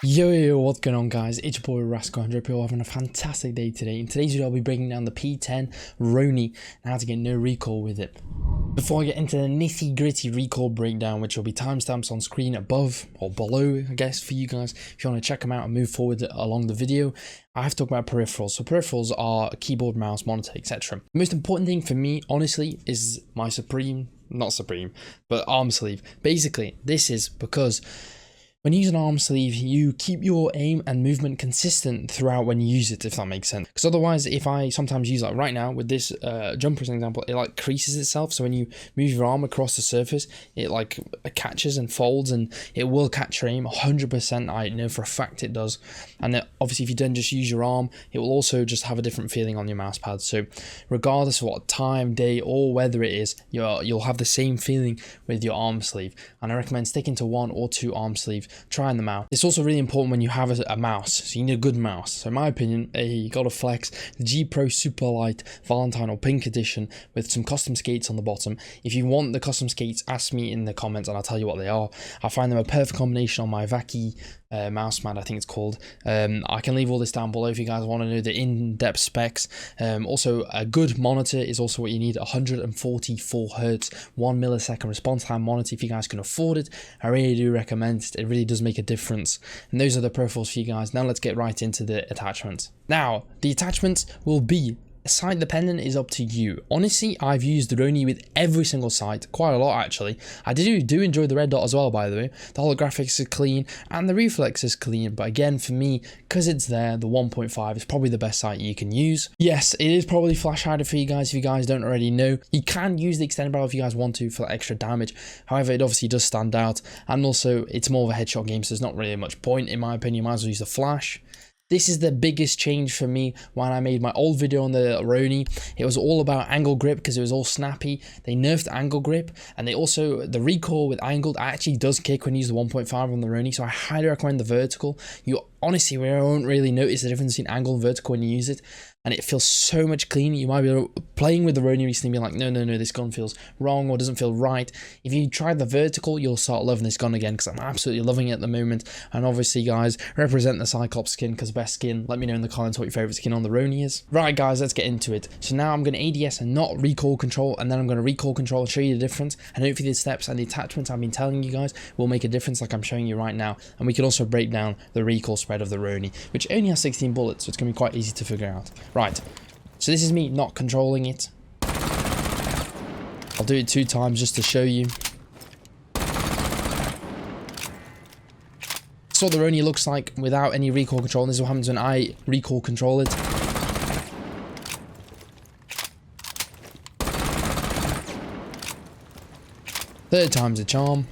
Yo, what's going on guys? It's your boy Recoil and Recoil having a fantastic day today. In today's video I'll be breaking down the P10 Roni and how to get no recoil with it. Before I get into the nitty gritty recoil breakdown, which will be timestamps on screen above or below, I guess, for you guys, if you want to check them out and move forward along the video, I have to talk about peripherals. So peripherals are keyboard, mouse, monitor, etc. The most important thing for me, honestly, is my arm sleeve. Basically, this is because when you use an arm sleeve, you keep your aim and movement consistent throughout when you use it, if that makes sense. Because otherwise, if I sometimes use, like right now with this jumper as an example, it like creases itself. So when you move your arm across the surface, it like catches and folds, and it will catch your aim 100%. I know for a fact it does. And obviously, if you don't just use your arm, it will also just have a different feeling on your mouse pad. So regardless of what time, day, or weather it is, you'll have the same feeling with your arm sleeve. And I recommend sticking to 1 or 2 arm sleeves. Trying them out. It's also really important when you have a mouse, so you need a good mouse. So in my opinion, you gotta flex the G Pro Super Light Valentine or Pink Edition with some custom skates on the bottom. If you want the custom skates, ask me in the comments and I'll tell you what they are. I find them a perfect combination on my Vaki mouse mat, I think it's called. I can leave all this down below if you guys want to know the in-depth specs. Also, a good monitor is also what you need. 144 Hz, 1 millisecond response time monitor. If you guys can afford it, I really do recommend it. It really does make a difference. And those are the peripherals for you guys. Now let's get right into the attachments. Now the attachments will be site dependent, is up to you. Honestly, I've used the Roni with every single site, quite a lot actually. I do enjoy the red dot as well, by the way. The holographics are clean and the reflex is clean, but again, for me, because it's there, the 1.5 is probably the best site you can use. Yes, it is probably flash hider for you guys if you guys don't already know. You can use the extended barrel if you guys want to for that extra damage. However, it obviously does stand out, and also it's more of a headshot game, so there's not really much point in my opinion. You might as well use the flash. This is the biggest change for me when I made my old video on the Roni. It was all about angle grip because it was all snappy. They nerfed angle grip, and they also, the recoil with angled actually does kick when you use the 1.5 on the Roni, so I highly recommend the vertical. You honestly won't really notice the difference in angle and vertical when you use it, and it feels so much cleaner. You might be playing with the Roni recently and be like, no, this gun feels wrong or doesn't feel right. If you try the vertical, you'll start loving this gun again, because I'm absolutely loving it at the moment. And obviously, guys, represent the Cyclops skin, because best skin. Let me know in the comments what your favorite skin on the Roni is. Right, guys, let's get into it. So now I'm going to ADS and not recoil control, and then I'm going to recoil control and show you the difference. And hopefully the steps and the attachments I've been telling you guys will make a difference like I'm showing you right now. And we can also break down the recoil spread of the Roni, which only has 16 bullets, so it's going to be quite easy to figure out. Right, so this is me not controlling it. I'll do it 2 times just to show you. That's what the Roni looks like without any recoil control, and this is what happens when I recoil control it. Third time's a charm.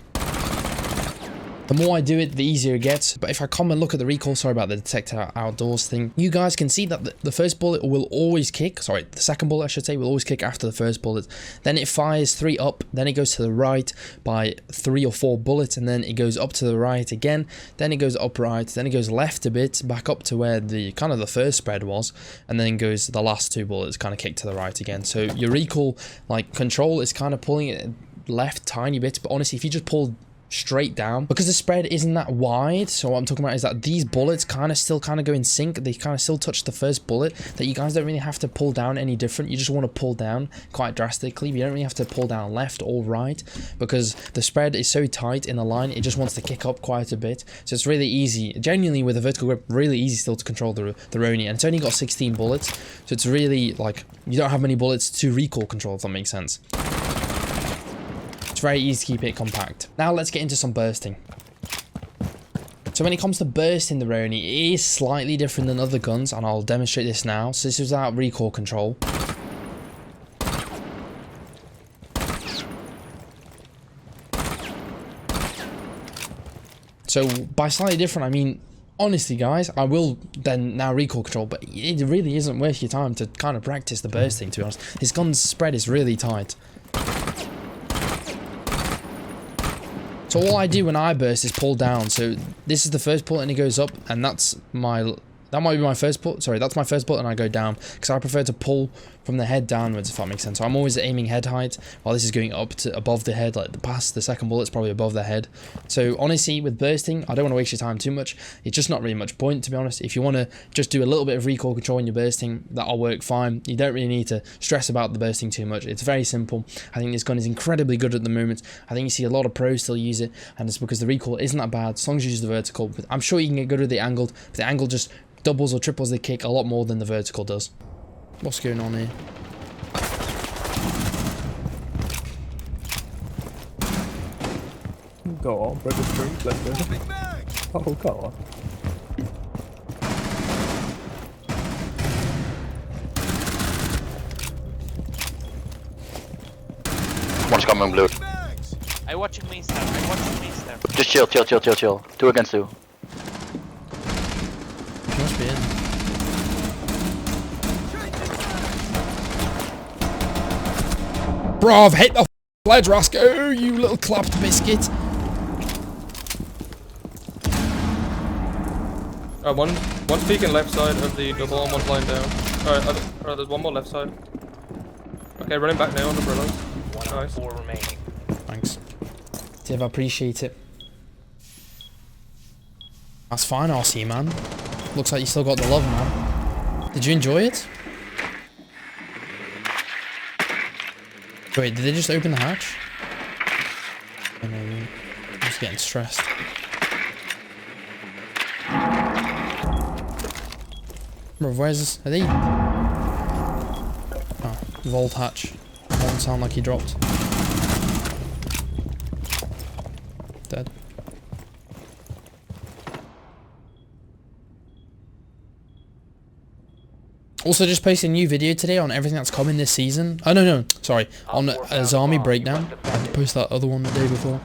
The more I do it, the easier it gets. But if I come and look at the recoil, sorry about the detector outdoors thing, you guys can see that the first bullet will always kick. Sorry, the second bullet, I should say, will always kick after the first bullet. Then it fires 3 up, then it goes to the right by 3 or 4 bullets, and then it goes up to the right again. Then it goes up right, then it goes left a bit, back up to where the kind of the first spread was, and then goes the last 2 bullets kind of kick to the right again. So your recoil like control is kind of pulling it left tiny bit, but honestly, if you just pull straight down, because the spread isn't that wide, so what I'm talking about is that these bullets still go in sync. They kind of still touch the first bullet, that you guys don't really have to pull down any different. You just want to pull down quite drastically. You don't really have to pull down left or right, because the spread is so tight in the line, it just wants to kick up quite a bit. So it's really easy, genuinely with a vertical grip, really easy still to control the Roni, and it's only got 16 bullets, so it's really like you don't have many bullets to recoil control, if that makes sense. It's very easy to keep it compact. Now let's get into some bursting. So when it comes to bursting the Roni, it is slightly different than other guns, and I'll demonstrate this now. So this is without recoil control. So by slightly different, I mean, honestly guys, I will then now recoil control, but it really isn't worth your time to kind of practice the bursting, to be honest. This gun's spread is really tight. So all I do when I burst is pull down. So this is the first bullet and it goes up, and that's That might be my first bullet. Sorry, that's my first bullet, and I go down because I prefer to pull from the head downwards, if that makes sense. So I'm always aiming head height, while this is going up to above the head. Like the second bullet's probably above the head. So honestly, with bursting, I don't want to waste your time too much. It's just not really much point, to be honest. If you want to just do a little bit of recoil control when you're bursting, that'll work fine. You don't really need to stress about the bursting too much. It's very simple. I think this gun is incredibly good at the moment. I think you see a lot of pros still use it, and it's because the recoil isn't that bad as long as you use the vertical. But I'm sure you can get good at the angled, but the angle just doubles or triples the kick a lot more than the vertical does. What's going on here? Go on, break the street, let's go. Oh, go on. One's coming blue. I watching me stab. I watching me stab. Just chill. 2 against 2. Must be in. Bro, I've hit the ledge, Roscoe, you little clapped biscuit. One's peeking left side of the double and one's lying down. Alright, there's one more left side. Okay, running back now on the umbrellas. Nice. 4 remaining. Thanks. Div, I appreciate it. That's fine, RC, man. Looks like you still got the love, man. Did you enjoy it? Wait, did they just open the hatch? Oh, no, I'm just getting stressed. Bro, where's this? Are they? Oh, vault hatch. Doesn't sound like he dropped. Dead. Also, just posted a new video today on everything that's coming this season. Oh, no, sorry. On a army breakdown. I had to post that other one the day before.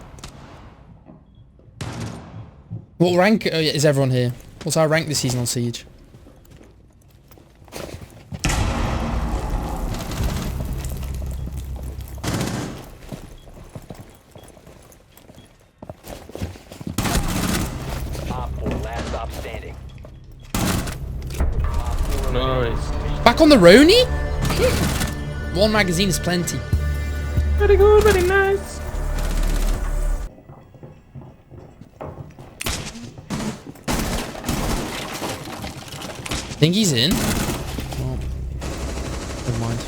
What rank is everyone here? What's our rank this season on Siege? Nice. Back on the Roni? One magazine is plenty. Very good, very nice. Think he's in? Oh. Never mind.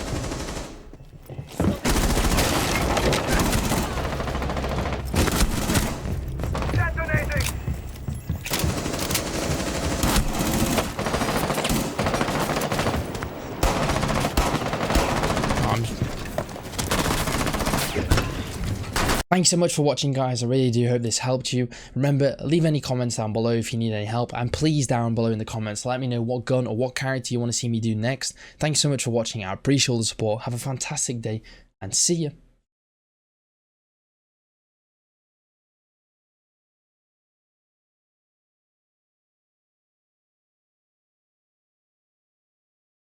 Thanks so much for watching, guys. I really do hope this helped you. Remember, leave any comments down below if you need any help, and please down below in the comments let me know what gun or what character you want to see me do next. Thanks so much for watching. I appreciate all the support. Have a fantastic day, and see ya.